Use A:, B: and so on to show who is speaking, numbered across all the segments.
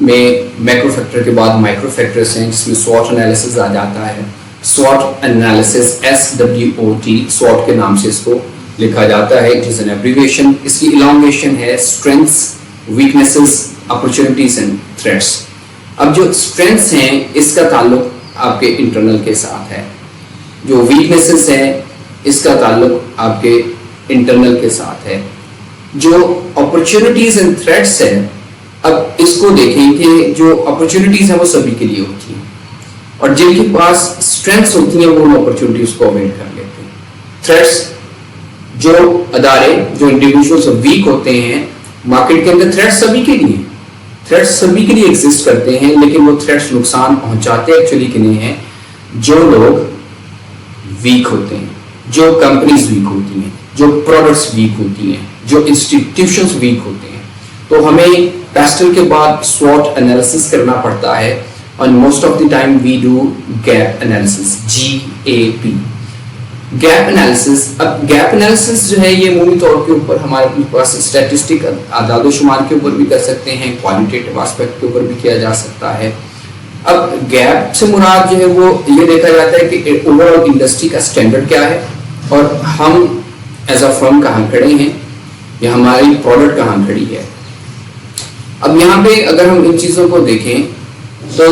A: میں macro factor کے بعد مائکرو فیکٹرز ہیں جس میں SWOT انالیسس آ جاتا ہے. SWOT انالیسس SWOT SWOT کے نام سے اس کو لکھا جاتا ہے. It is an abbreviation. اس کی elongation ہے strengths, weaknesses, opportunities and threats. اب جو اسٹرینگس ہیں اس کا تعلق آپ کے انٹرنل کے ساتھ ہے, جو ویکنیسز ہیں اس کا تعلق آپ کے انٹرنل کے ساتھ ہے, جو اپرچونیٹیز اینڈ تھریٹس ہے. اب اس کو دیکھیں کہ جو اپرچونیٹیز ہیں وہ سبھی کے لیے ہوتی ہیں اور جن کے پاس اسٹرینگس ہوتی ہیں وہ ان اپرچونیٹیز کو اویل کر لیتے ہیں. تھریٹس, جو ادارے جو انڈیویجولز ویک ہوتے ہیں مارکیٹ کے اندر, تھریٹس سبھی کے لیے, تھریٹس سبھی کے لیے ایگزسٹ کرتے ہیں, لیکن وہ تھریٹس نقصان پہنچاتے ایکچولی کے لیے ہیں جو لوگ ویک ہوتے ہیں, جو کمپنیز ویک ہوتی ہیں, جو پروڈکٹس ویک ہوتی ہیں, جو انسٹیٹیوشنز ویک ہوتے ہیں. تو ہمیں پیسٹل کے بعد SWOT انالیسس کرنا پڑتا ہے and most of the time we do gap analysis, GAP, gap analysis. اب gap analysis جو ہے یہ عمومی طور کے اوپر ہمارے پاس اسٹیٹسٹک اعداد و شمار کے اوپر بھی کر سکتے ہیں, کوالٹیٹیو اسپیکٹ کے اوپر بھی کیا جا سکتا ہے. اب گیپ سے مراد جو ہے وہ یہ دیکھا جاتا ہے کہ اوور آل انڈسٹری کا اسٹینڈرڈ کیا ہے اور ہم ایز اے فرم کہاں کھڑے ہیں یا ہماری پروڈکٹ کہاں کھڑی ہے. اب یہاں پہ اگر ہم ان چیزوں کو دیکھیں تو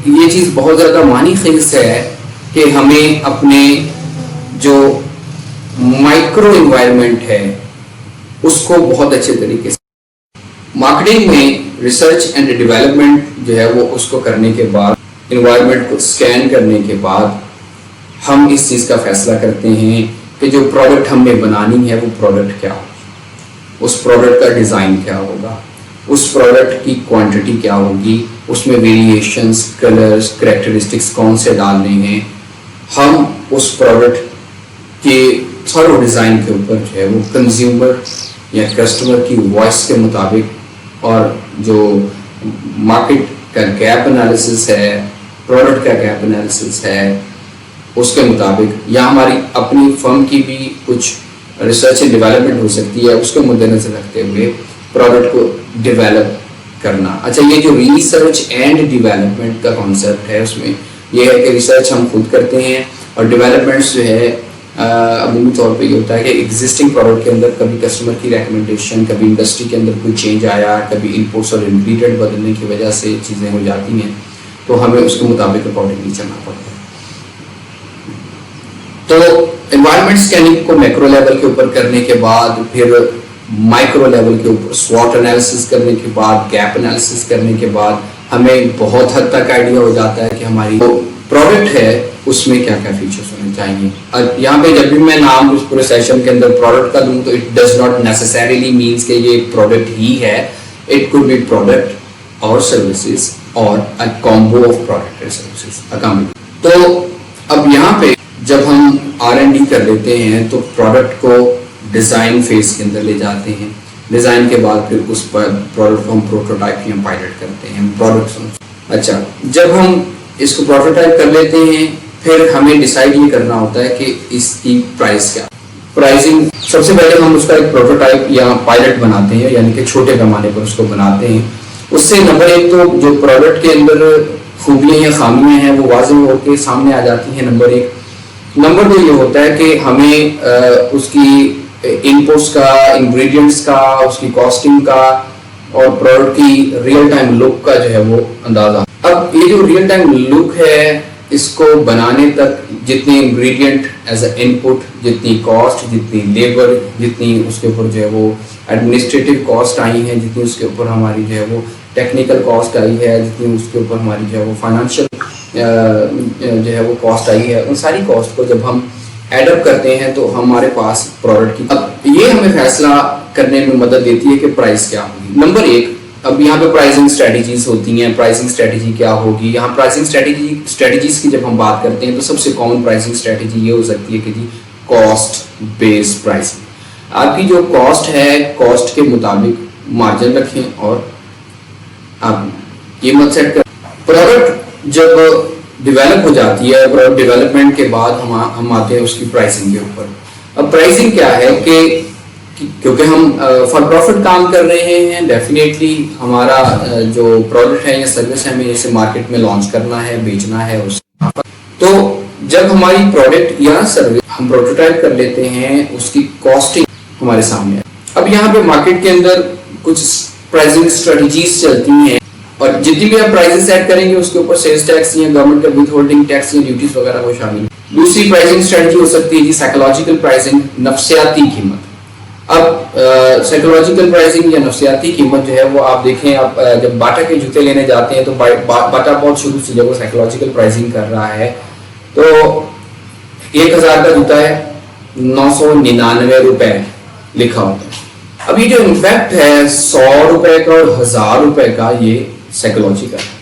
A: یہ چیز بہت زیادہ معنی خیز ہے کہ ہمیں اپنے جو مائکرو انوائرمنٹ ہے اس کو بہت اچھے طریقے سے, مارکیٹنگ میں ریسرچ اینڈ ڈیولپمنٹ جو ہے وہ اس کو کرنے کے بعد, انوائرمنٹ کو اسکین کرنے کے بعد ہم اس چیز کا فیصلہ کرتے ہیں کہ جو پروڈکٹ ہم نے بنانی ہے وہ پروڈکٹ کیا ہوگی, اس پروڈکٹ کا ڈیزائن کیا ہوگا, اس پروڈکٹ کی کوانٹٹی کیا ہوگی, اس میں ویریشنز, کلرز, کریکٹرسٹکس کون سے ڈالنے ہیں. ہم اس پروڈکٹ کے تھرو ڈیزائن کے اوپر جو ہے وہ کنزیومر یا کسٹمر کی وائس کے مطابق اور جو مارکیٹ کا گیپ انالیسس ہے, پروڈکٹ کا گیپ انالیسس ہے, اس کے مطابق, یا ہماری اپنی فرم کی بھی کچھ ریسرچ اینڈ ڈیولپمنٹ ہو سکتی ہے, اس کو مد نظر رکھتے ہوئے پروڈکٹ کو ڈیولپ کرنا. اچھا, یہ جو ریسرچ اینڈ ڈیولپمنٹ کا کانسیپٹ ہے اس میں یہ ہے کہ ریسرچ ہم خود کرتے ہیں اور ڈیولپمنٹس جو ہے عمومی طور پہ یہ ہوتا ہے کہ ایگزسٹنگ پروڈکٹ کے اندر کبھی کسٹمر کی ریکمنڈیشن, کبھی انڈسٹری کے اندر کوئی چینج آیا, کبھی انپوٹس اور انگریڈینٹ بدلنے کی وجہ سے چیزیں ہو جاتی ہیں تو ہمیں اس کے مطابق اکارڈنگلی چلنا پڑتا ہے. تو انوائرمنٹ اسکیننگ کو میکرو لیول کے اوپر کرنے کے بعد, پھر مائکرو لیول کے اوپر SWOT انالیسس کرنے کے بعد, گیپ انالیسس کرنے کے بعد ہمیں بہت حد تک آئیڈیا ہو جاتا ہے کہ ہماری جو پروڈکٹ ہے اس میں کیا کیا فیچرز ہونے چاہیے. اور یہاں پہ جب بھی میں نام اس پورے سیشن کے اندر پروڈکٹ کا دوں تو it does not necessarily means کہ یہ پروڈکٹ ہی ہے. اٹ کوڈ بی پروڈکٹ اور سروسز اور a combo of product and services, a combination. تو اب یہاں پہ جب ہم R&D کر لیتے ہیں تو پروڈکٹ کو ڈیزائن فیز کے اندر لے جاتے ہیں. ڈیزائن کے بعد پھر اس پر پروڈکٹ کو ہم پروٹوٹائپ یا پائلٹ کرتے ہیں پروڈکٹ. اچھا, جب ہم اس کو پروٹوٹائپ کر لیتے ہیں پھر ہمیں ڈیسائیڈ یہ کرنا ہوتا ہے کہ اس کی پرائس کیا. پرائزنگ سب سے پہلے ہم اس کا ایک پروٹوٹائپ یا پائلٹ بناتے ہیں, یعنی کہ چھوٹے پیمانے پر اس کو بناتے ہیں. اس سے نمبر ایک تو جو پروڈکٹ کے اندر خوبیاں یا خامیاں ہیں وہ واضح ہو کے سامنے آ جاتی ہیں, نمبر ایک. نمبر دو یہ ہوتا ہے کہ ہمیں اس کی انپوٹس کا, انگریڈینٹس کا, اس کی کاسٹنگ کا اور پروڈکٹ کی ریئل ٹائم لک کا جو ہے وہ اندازہ. اب یہ جو ریئل ٹائم لک ہے اس کو بنانے تک جتنے انگریڈینٹ ایز اے ان پٹ, جتنی کاسٹ, جتنی لیبر, جتنی اس کے اوپر جو ہے وہ ایڈمنسٹریٹو کاسٹ آئی ہیں, جتنی اس کے اوپر ہماری جو ہے وہ ٹیکنیکل کاسٹ آئی ہے, جتنی اس کے اوپر ہماری جو ہے وہ فائنینشیل جو ہے وہ کاسٹ آئی ہے, ان ساری کاسٹ کو جب ہم ایڈ اپ کرتے ہیں تو ہمارے پاس پروڈکٹ کی, اب یہ ہمیں فیصلہ کرنے میں مدد دیتی ہے کہ پرائس کیا ہوگی. نمبر ایک, اب یہاں پہ پرائسنگ اسٹریٹجیز ہوتی ہیں. پرائسنگ اسٹریٹجی کیا ہوگی؟ یہاں پرائسنگ اسٹریٹجیز کی جب ہم بات کرتے ہیں تو سب سے کامن پرائسنگ اسٹریٹجی یہ ہو سکتی ہے کہ جی کاسٹ بیس پرائسنگ. آپ کی جو کاسٹ ہے کاسٹ کے مطابق مارجن رکھیں اور آپ قیمت سیٹ کریں. پروڈکٹ جب ڈیولپ ہو جاتی ہے, پروڈکٹ ڈیولپمنٹ کے بعد ہم آتے ہیں اس کی پرائسنگ کے اوپر. اب پرائسنگ کیا ہے کہ کیونکہ ہم فار پروفٹ کام کر رہے ہیں، ڈیفینیٹلی ہمارا جو پروڈکٹ ہے یا سروس ہے ہمیں اسے مارکیٹ میں لانچ کرنا ہے، بیچنا ہے اس تو جب ہماری پروڈکٹ یا سروس ہم پروٹوٹائپ کر لیتے ہیں اس کی کاسٹنگ ہمارے سامنے ہے. اب یہاں پہ مارکیٹ کے اندر کچھ پرائزنگ اسٹریٹجیز چلتی ہیں اور جتنی بھی آپ پرائزز سیٹ کریں گے اس کے اوپر سیلز ٹیکس یا گورنمنٹ کا وتھ ہولڈنگ ٹیکس یا ڈیوٹیز وغیرہ وہ شامل ہیں. دوسری پرائزنگ اسٹریٹجی ہو سکتی ہے جی سائیکولوجیکل پرائزنگ، نفسیاتی قیمت. اب سائیکولوجیکل پرائزنگ یا نفسیاتی قیمت جو ہے وہ آپ دیکھیں، آپ جب باٹا کے جوتے لینے جاتے ہیں تو باٹا بہت شروع سے جب وہ سائیکولوجیکل پرائزنگ کر رہا ہے تو 1000 کا جوتا ہے 999 روپے لکھا ہوتا ہے. اب یہ جو امپیکٹ ہے 100 روپے کا اور 1000 روپے کا یہ سائیکولوجی کا ہے.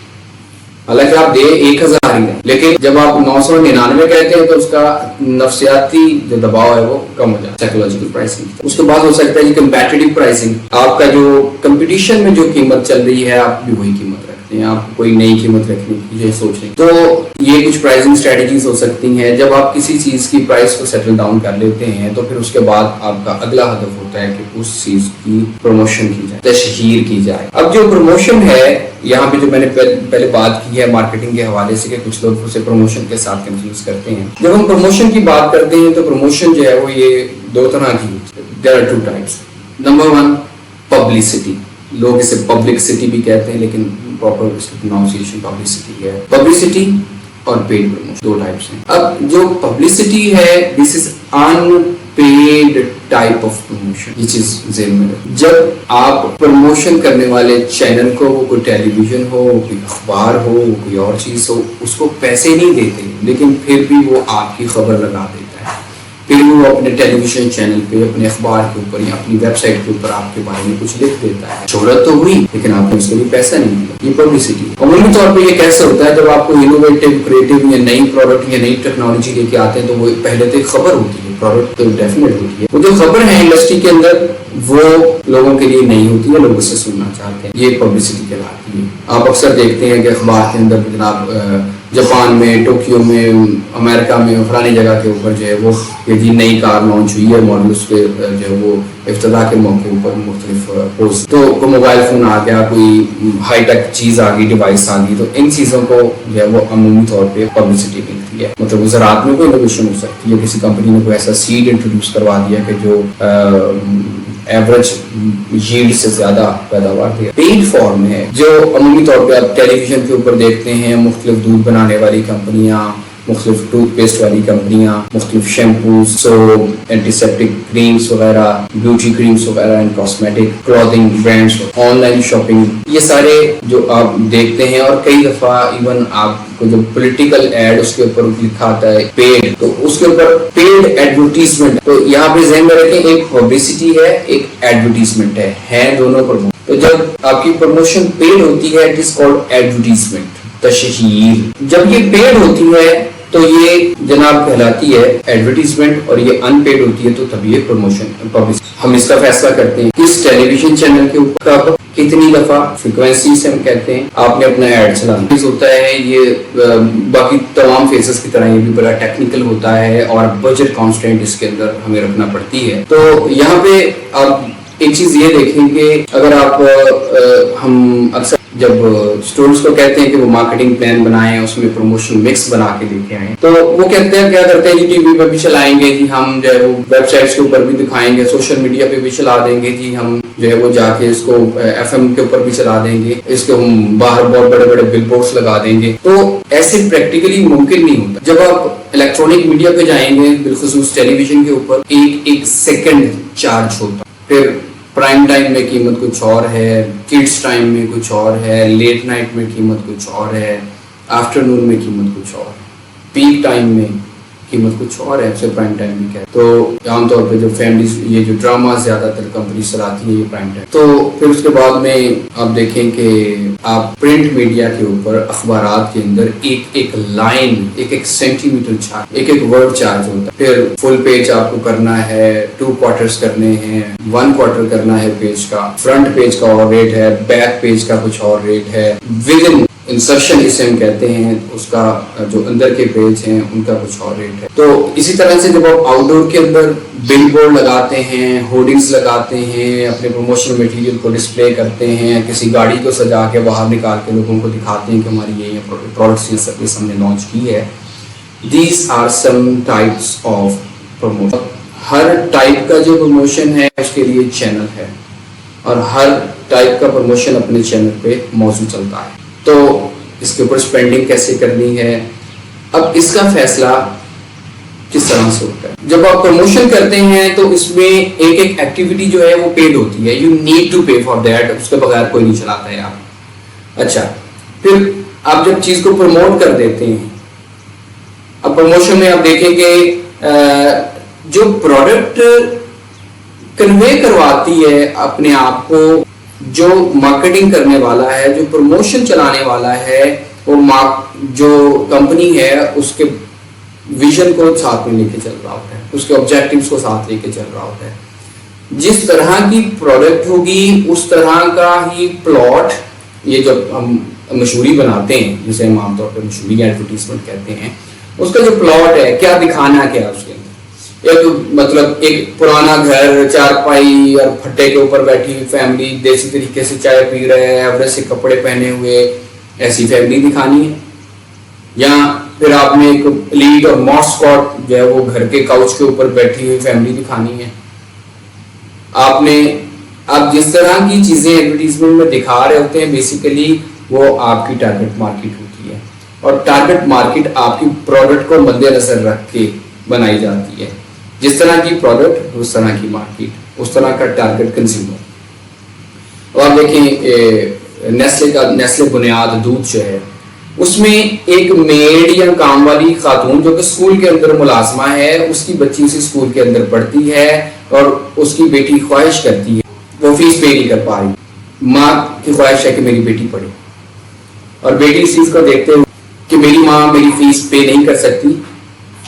A: حالانکہ آپ دے 1000 ہی ہے لیکن جب آپ 999 کہتے ہیں تو اس کا نفسیاتی جو دباؤ ہے وہ کم ہو جاتا ہے سائیکولوجیکل پرائسنگ. اس کے بعد ہو سکتا ہے یہ کمپیٹیٹو پرائسنگ، آپ کا جو کمپٹیشن میں جو قیمت چل رہی ہے آپ بھی وہی قیمت رکھتے ہیں، آپ کوئی نئی قیمت رکھنے کی یہ سوچ رہے ہیں. تو یہ کچھ پرائسنگ اسٹریٹجیز ہو سکتی ہیں. جب آپ کسی چیز کی پرائس کو سیٹل ڈاؤن کر لیتے ہیں تو پھر اس کے بعد آپ کا اگلا ہدف ہوتا ہے کہ اس چیز کی پروموشن کی جائے، تشہیر کی جائے. اب جو پروموشن ہے یہاں پہ جو میں نے پہلے بات کی ہے مارکیٹنگ کے حوالے سے کہ کچھ لوگ اسے پروموشن کے ساتھ کنفیوز کرتے ہیں. جب ہم پروموشن کی بات کرتے ہیں تو پروموشن جو ہے وہ یہ دو طرح کی، there are two types. Number 1 publicity, لوگ اسے پبلک سٹی بھی کہتے ہیں لیکن پراپر اس کی پروناؤنسیشن پبلسٹی ہے. پبلسٹی اور پیڈ پروموشن دو ٹائپس ہیں. اب جو پبلسٹی ہے دس از ان پیڈ ٹائپ آف پروموشن. یہ چیز ذہن میں رکھیں. جب آپ پروموشن کرنے والے چینل کو، وہ کوئی ٹیلی ویژن ہو، وہ کوئی اخبار ہو، وہ کوئی اور چیز ہو، اس کو پیسے نہیں دیتے لیکن پھر بھی وہ آپ کی خبر لگا دیتا ہے، پھر وہ اپنے ٹیلی ویژن چینل پہ، اپنے اخبار کے اوپر یا اپنی ویب سائٹ کے اوپر آپ کے بارے میں کچھ لکھ دیتا ہے. شہرت تو ہوئی لیکن آپ نے اس کے لیے پیسہ نہیں دیا. یہ پبلسٹی. عمومی طور پہ یہ کیسے ہوتا ہے جب آپ کو انوویٹو، کریٹو یا نئی پروڈکٹ یا نئی ٹیکنالوجی لے کے آتے ہیں تو وہ پہلے تو ایک خبر ہوتی ہے، پروڈکٹ تو ڈیفینیٹ ہوتی ہے. وہ جو خبر ہے انڈسٹری کے اندر وہ لوگوں کے لیے نہیں ہوتی ہے، لوگ اس سے سننا چاہتے ہیں. یہ پبلسٹی کہلاتی ہے. آپ اکثر دیکھتے ہیں کہ اخبار کے اندر جناب جاپان میں، ٹوکیو میں، امریکہ میں، فلانی جگہ کے اوپر جو ہے وہ یہ جی نئی کار لانچ ہوئی ہے، ماڈل اس کے جو ہے وہ افتتاح کے موقع پر مختلف پوسٹ، تو کوئی موبائل فون آ گیا، کوئی ہائی ٹیک چیز آ گئی، ڈیوائس آ گئی، تو ان چیزوں کو جو ہے وہ عمومی طور پہ پبلسٹی ملتی ہے. مطلب وہ زراعت میں کوئی انوویشن ہو سکتی ہے، کسی کمپنی نے کوئی ایسا سیڈ انٹروڈیوس کروا دیا کہ جو ایوریج ییلڈ سے زیادہ پیداوار دیا. پیڈ فارم ہے جو عمومی طور پہ آپ ٹیلی ویژن کے اوپر دیکھتے ہیں، مختلف دودھ بنانے والی کمپنیاں، مختلف ٹوتھ پیسٹ والی کمپنیاں، مختلف shampoos, soap, antiseptic creams وغیرہ، بیوٹی کریمز وغیرہ، and cosmetic, clothing brands, online shopping, یہ سارے جو آپ دیکھتے ہیں. اور کئی دفعہ ایون آپ کو جو پولیٹیکل ایڈ اس کے اوپر لکھا آتا ہے پیڈ، تو اس کے اوپر پیڈ ایڈورٹیزمنٹ. تو یہاں پہ ذہن میں رکھیں ایک پبلسٹی ہے، ایک ایڈورٹیزمنٹ ہے دونوں پر. تو جب آپ کی پروموشن پیڈ ہوتی ہے اٹ از کالڈ ایڈورٹیزمنٹ، تشہیر. جب یہ پیڈ ہوتی ہے تو یہ جناب کہلاتی ہے ایڈورٹیزمنٹ، اور یہ ان پیڈ ہوتی ہے تو تب یہ پروموشن پبلسٹی. ہم اس کا فیصلہ کرتے ہیں کس ٹیلی ویژن چینل کے اوپر کتنی دفعہ، فریکوینسی سے ہم کہتے ہیں آپ نے اپنا ایڈ چلانا ہوتا ہے. یہ باقی تمام فیسز کی طرح یہ بھی بڑا ٹیکنیکل ہوتا ہے اور بجٹ کانسٹینٹ اس کے اندر ہمیں رکھنا پڑتی ہے. تو یہاں پہ آپ ایک چیز یہ دیکھیں کہ اگر آپ ہم اکثر جب اسٹوڈنٹس کو کہتے ہیں کہ وہ مارکیٹنگ پلان بنائیں، اس میں پروموشن مکس بنا کے لے کے آئیں، تو وہ کہتے ہیں کیا کرتے ہیں جی ٹی وی پہ بھی چلائیں گے جی، ہم جو ہے وہ ویب سائٹس کے اوپر بھی دکھائیں گے، سوشل میڈیا پہ بھی چلا دیں گے جی، ہم جو ہے وہ جا کے اس کو ایف ایم کے اوپر بھی چلا دیں گے، اس کے ہم باہر بہت بڑے بڑے بل بورڈس لگا دیں گے. تو ایسے پریکٹیکلی ممکن نہیں ہوتا. جب آپ الیکٹرانک میڈیا پہ جائیں گے، بالخصوص ٹیلی ویژن کے اوپر ایک سیکنڈ چارج ہوتا. پھر پرائم ٹائم میں قیمت کچھ اور ہے، کڈس ٹائم میں کچھ اور ہے، لیٹ نائٹ میں قیمت کچھ اور ہے، آفٹر نون میں قیمت کچھ اور، پیک ٹائم میں قیمت کچھ اور ہے، اسے پرائم ٹائم بھی کہتے ہیں. تو عام طور پہ جو فیملیز یہ جو ڈراما زیادہ تر کمپنی چلاتی ہے یہ پرائم ٹائم. تو پھر اس کے بعد میں آپ دیکھیں کہ آپ پرنٹ میڈیا کے اوپر اخبارات کے اندر ایک لائن، ایک سینٹی میٹر چارج، ایک ورڈ چارج ہوتا ہے. پھر فل پیج آپ کو کرنا ہے، 2 کوارٹرز کرنے ہیں، 1 کوارٹر کرنا ہے پیج کا، فرنٹ پیج کا اور ریٹ ہے، بیک پیج کا کچھ اور ریٹ ہے. ود ان انسرشن اسے ہم کہتے ہیں، اس کا جو اندر کے پیج ہیں ان کا کچھ اور ریٹ ہے. تو اسی طرح سے جب آپ آؤٹ ڈور کے اندر بل بورڈ لگاتے ہیں، ہورڈنگز لگاتے ہیں، اپنے پروموشنل مٹیریل کو ڈسپلے کرتے ہیں، کسی گاڑی کو سجا کے باہر نکال کے لوگوں کو دکھاتے ہیں کہ ہماری یہ پروڈکٹس یا سروس ہم نے لانچ کی ہے. These are some types of promotion. ہر ٹائپ کا جو پروموشن ہے اس کے لیے چینل ہے، اور ہر ٹائپ کا پروموشن اپنے چینل پہ موجود چلتا ہے. تو اس کے اوپر اسپینڈنگ کیسے کرنی ہے، اب اس کا فیصلہ کس طرح سے ہوتا ہے. جب آپ پروموشن کرتے ہیں تو اس میں ایک ایک ایکٹیویٹی جو ہے وہ پیڈ ہوتی ہے. You need to pay for that. اس کے بغیر کوئی نہیں چلاتا ہے آپ. اچھا، پھر آپ جب چیز کو پروموٹ کر دیتے ہیں، اب پروموشن میں آپ دیکھیں کہ جو پروڈکٹ کنوے کرواتی ہے اپنے آپ کو، جو مارکیٹنگ کرنے والا ہے، جو پروموشن چلانے والا ہے، وہ جو کمپنی ہے اس کے ویژن کو ساتھ میں لے کے چل رہا ہوتا ہے، اس کے آبجیکٹیوز کو ساتھ لے کے چل رہا ہوتا ہے. جس طرح کی پروڈکٹ ہوگی اس طرح کا ہی پلاٹ. یہ جب ہم مشہوری بناتے ہیں، جسے ہم عام طور پر مشہوری ایڈورٹیزمنٹ کہتے ہیں، اس کا جو پلاٹ ہے، کیا دکھانا کیا اس کے اندر. ایک پرانا گھر، چارپائی اور پھٹے کے اوپر بیٹھی ہوئی فیملی، دیسی طریقے سے چائے پی رہے ہیں، ایوریج سے کپڑے پہنے ہوئے، ایسی فیملی دکھانی ہے. یا پھر آپ نے ایک لیڈ اور ماسکاٹ جو ہے وہ گھر کے کاؤچ کے اوپر بیٹھی ہوئی فیملی دکھانی ہے. آپ جس طرح کی چیزیں ایڈورٹیزمنٹ میں دکھا رہے ہوتے ہیں، بیسیکلی وہ آپ کی ٹارگٹ مارکیٹ ہوتی ہے. اور ٹارگٹ مارکیٹ آپ کی پروڈکٹ کو مد نظر رکھ کے بنائی جاتی ہے. جس طرح کی پروڈکٹ اس طرح کی مارکیٹ، اس طرح کا ٹارگٹ کنزیومر. اور دیکھیں نیسلے بنیاد دودھ جو ہے، اس میں ایک میڈ یا کام والی خاتون جو کہ اسکول کے اندر ملازمہ ہے، اس کی بچی اسی اسکول کے اندر پڑھتی ہے اور اس کی بیٹی خواہش کرتی ہے، وہ فیس پے نہیں کر پا رہی. ماں کی خواہش ہے کہ میری بیٹی پڑھے، اور بیٹی اس چیز کو دیکھتے ہوئے کہ میری ماں میری فیس پے نہیں کر سکتی،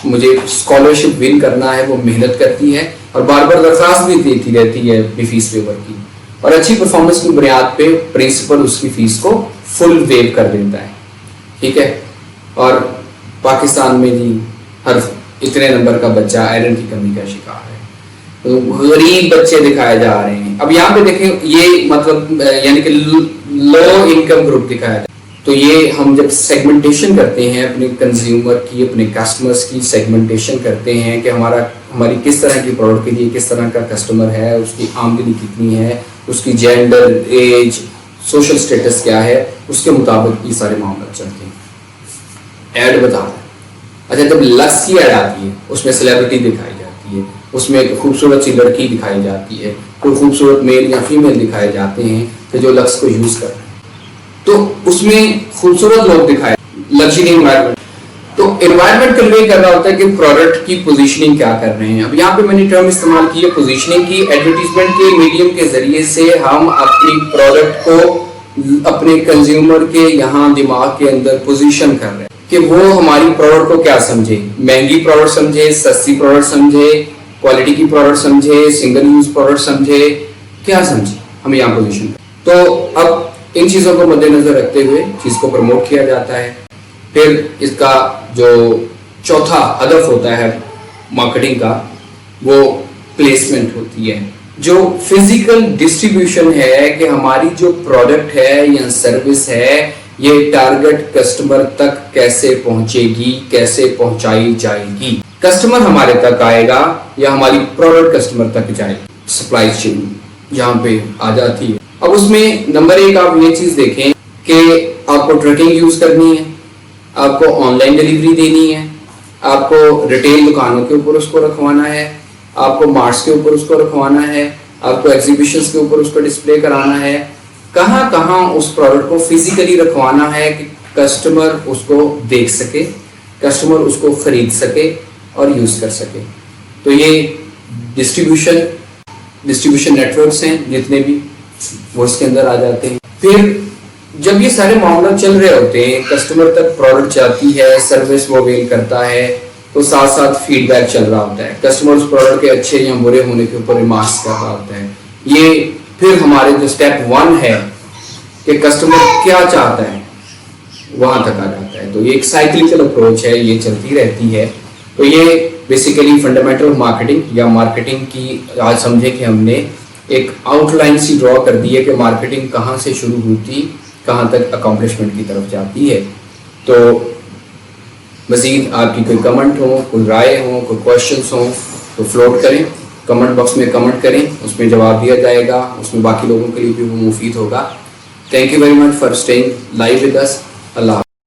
A: مجھے اسکالرشپ ون کرنا ہے، وہ محنت کرتی ہے اور بار بار درخواست بھی دیتی رہتی ہے اپنی فیس ویور کی، اور اچھی پرفارمنس کی بنیاد پہ پرنسپل اس کی فیس کو فل ویو کر دیتا ہے. ٹھیک ہے. اور پاکستان میں جی ہر اتنے نمبر کا بچہ آئرن کی کمی کا شکار ہے، تو غریب بچے دکھائے جا رہے ہیں. اب یہاں پہ دیکھیں، یہ مطلب یعنی کہ لو انکم گروپ دکھایا جا رہا ہے. تو یہ ہم جب سیگمنٹیشن کرتے ہیں اپنے کنزیومر کی، اپنے کسٹمرز کی سیگمنٹیشن کرتے ہیں کہ ہماری کس طرح کی پروڈکٹ کے لیے کس طرح کا کسٹمر ہے، اس کی آمدنی کتنی ہے، اس کی جینڈر، ایج، سوشل سٹیٹس کیا ہے، اس کے مطابق یہ سارے معاملات چلتے ہیں. ایڈ بتا رہا ہے. اچھا، جب لکس کی ایڈ آتی ہے، اس میں سیلیبریٹی دکھائی جاتی ہے، اس میں ایک خوبصورت سی لڑکی دکھائی جاتی ہے، کوئی خوبصورت میل یا فیمیل دکھائے جاتے ہیں کہ جو لکس کو یوز کر رہے ہیں. تو اس میں خوبصورت لوگ دکھائے، لگژری انوائرمنٹ. تو انوائرمنٹ کنوے کر رہا ہوتا ہے کہ پروڈکٹ کی پوزیشننگ کیا کر رہے ہیں. اب یہاں پہ میں نے ٹرم استعمال کی ہے پوزیشننگ کی. ایڈورٹیزمنٹ کے میڈیم کے ذریعے سے ہم اپنی پروڈکٹ کو اپنے کنزیومر کے یہاں دماغ کے اندر پوزیشن کر رہے ہیں کہ وہ ہماری پروڈکٹ کو کیا سمجھے، مہنگی پروڈکٹ سمجھے، سستی پروڈکٹ سمجھے، کوالٹی کی پروڈکٹ سمجھے، سنگل یوز پروڈکٹ سمجھے، کیا سمجھے، ہم یہاں پوزیشن کریں. تو اب ان چیزوں کو مد نظر رکھتے ہوئے چیز کو پروموٹ کیا جاتا ہے. پھر اس کا جو چوتھا ہدف ہوتا ہے مارکیٹنگ کا، وہ پلیسمنٹ ہوتی ہے. جو فزیکل ڈسٹریبیوشن ہے کہ ہماری جو پروڈکٹ ہے یا سروس ہے، یہ ٹارگٹ کسٹمر تک کیسے پہنچے گی، کیسے پہنچائی جائے گی. کسٹمر ہمارے تک آئے گا یا ہماری پروڈکٹ کسٹمر تک جائے گی. سپلائی چین یہاں پہ آ جاتی ہے. اب اس میں نمبر ایک آپ یہ چیز دیکھیں کہ آپ کو ٹریکنگ یوز کرنی ہے، آپ کو آن لائن ڈیلیوری دینی ہے، آپ کو ریٹیل دکانوں کے اوپر اس کو رکھوانا ہے، آپ کو مارٹس کے اوپر اس کو رکھوانا ہے، آپ کو ایگزیبیشنز کے اوپر اس کو ڈسپلے کرانا ہے. کہاں کہاں اس پروڈکٹ کو فزیکلی رکھوانا ہے کہ کسٹمر اس کو دیکھ سکے، کسٹمر اس کو خرید سکے اور یوز کر سکے. تو یہ ڈسٹریبیوشن نیٹورکس ہیں جتنے بھی، وہ اس کے اندر آ جاتے ہیں. پھر جب یہ سارے معاملات چل رہے ہوتے ہیں، کسٹمر تک پروڈکٹ جاتی ہے، سروس وہ ویل کرتا ہے، تو ساتھ ساتھ فیڈ بیک چل رہا ہوتا ہے. کسٹمر اس پروڈکٹ کے اچھے یا برے ہونے کے اوپر ریمارکس کر رہا ہوتا ہے. یہ پھر ہمارے جو اسٹیپ 1 ہے کہ کسٹمر کیا چاہتا ہے، وہاں تک آ جاتا ہے. تو یہ ایک سائیکلیکل اپروچ ہے, یہ چلتی رہتی ہے. تو یہ بیسیکلی فنڈامنٹل آف مارکیٹنگ یا مارکیٹنگ کی آج سمجھے کہ ہم نے ایک آؤٹ لائن سی ڈرا کر دی ہے کہ مارکیٹنگ کہاں سے شروع ہوتی, کہاں تک اکمپلشمنٹ کی طرف جاتی ہے. تو مزید آپ کی کوئی کمنٹ ہو, کوئی رائے ہو, کوئی کوشچنس ہوں تو فلوٹ کریں, کمنٹ باکس میں کمنٹ کریں, اس میں جواب دیا جائے گا, اس میں باقی لوگوں کے لیے بھی وہ مفید ہوگا. Thank you very much for staying live with us. اللہ حافظ.